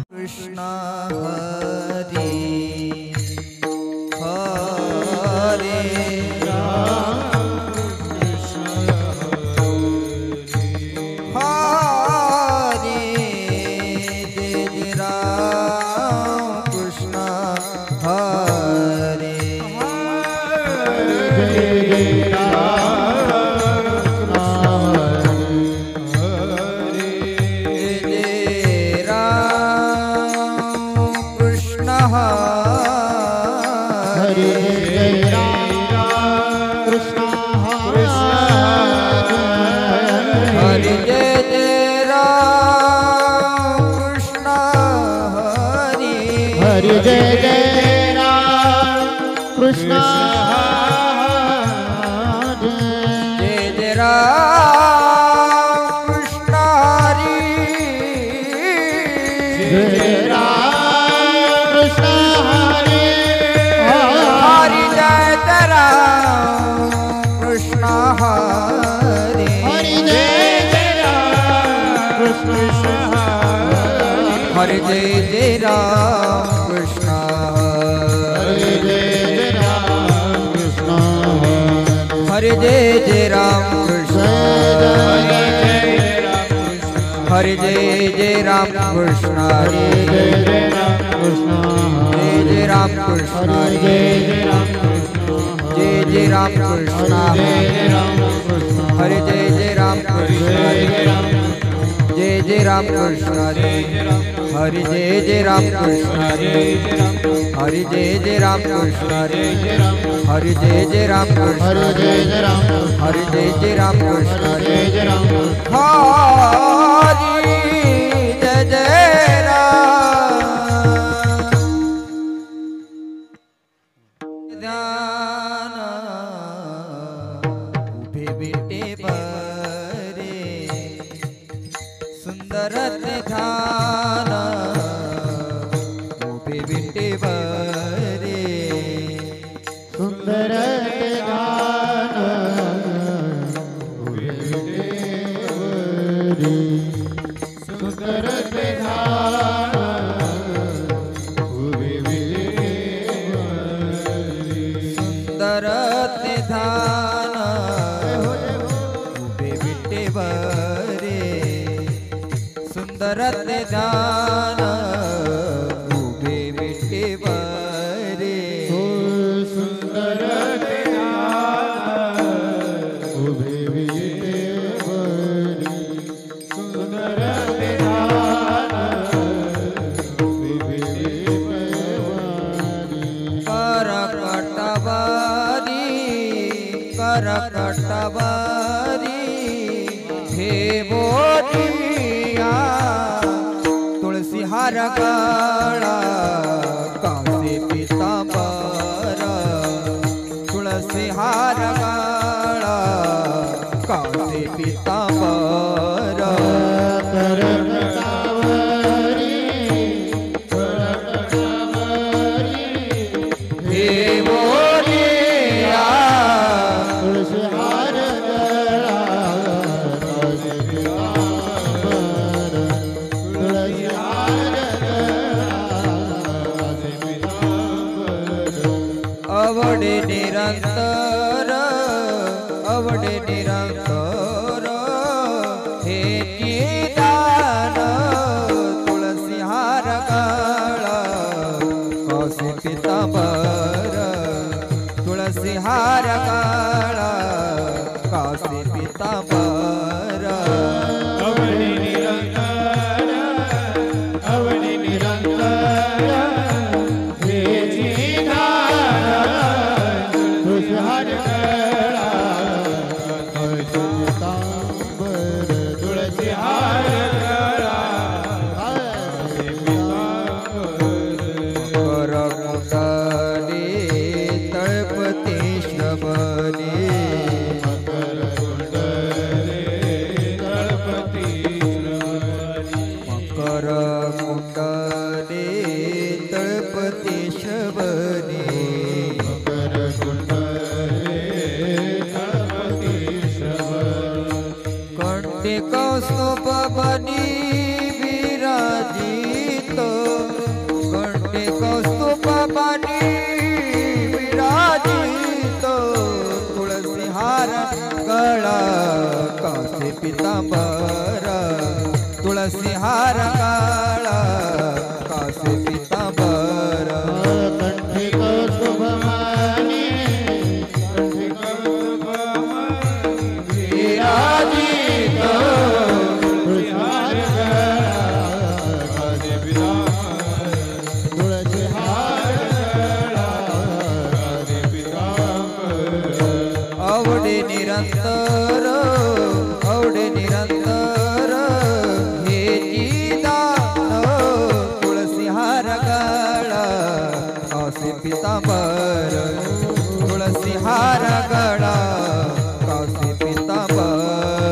Krishna Hare Hare Jai Jai Ram Krishna Jai Jai Ram Krishna Hare Jai Jai Ram Krishna Hare Hare Jai Jai Ram Krishna Hare Hare Jai Jai Ram Krishna Hare Jai Jai Ram Krishna Hare Jai Jai Ram Krishna Hare Jai Jai Ram Krishna Hare Jai Ram Krishna Jai Jai Ram Krishna Hare Jai Jai Ram Krishna Jai Jai Ram Krishna Hare Jai Jai Ram Krishna Hare Jai Jai Ram Krishna Hare Jai Jai Ram Krishna Hare Jai Jai Ram Krishna Hare Jai Jai Ram ध्यान उभे बेटे बरे सुंदर ध्यान उभे बेटे बरे सुंदर ध्यान सुंदर ध्यान सुंदर ध्यान उभे बेटे बरे सुंदर ध्यान उभे बेटे बरे सुंदर ध्यान उभे बेटे सुंदर ध्यान उभे करकटवारी हे बोलिया तुलसी हार गळा कासे पीतांबर तुलसी हार गळा कासे पीतांबर हे बोलिया अवडे निरंतर हे दान तुलसी हार गळा कासे पीतांबर तुलसी हार गळा कासे पीतांबर अवडे निरंतर हे तुषार गळा पीतांबर तुळसी हार गळा करकुंडले तळपते श्रवणे करकुंडले तळपते श्रवणे कौस्तुभ बनी विराजित कंठे कौस्तुभ बनी विराजित तुलसी हार गळा कासे पीतांबर तुलसी हार गळा कासे पीतांबर कंठे कौस्तुभ मणि विराजित तुलसी हार गळा कासे पीतांबर तुलसी हार गळा कासे पीतांबर आवडे निरंतर हे दान तुलसी हार गळा कासे पीतांबर तुलसी हार गळा कासे पीतांबर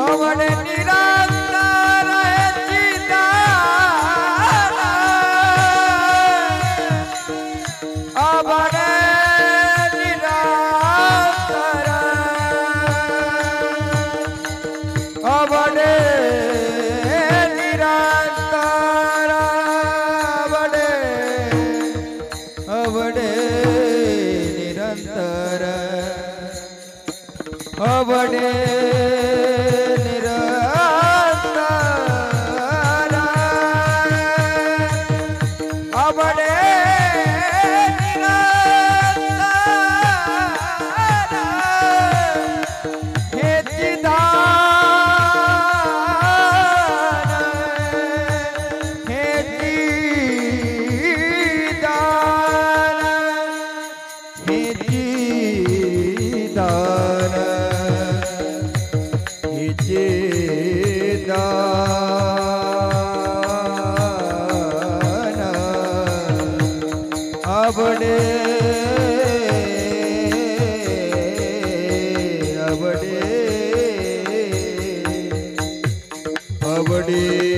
अवडे निरंतर अवडे निरंतर हे चिदान हे चिदान हे चिदान अवडे अवडे अवडे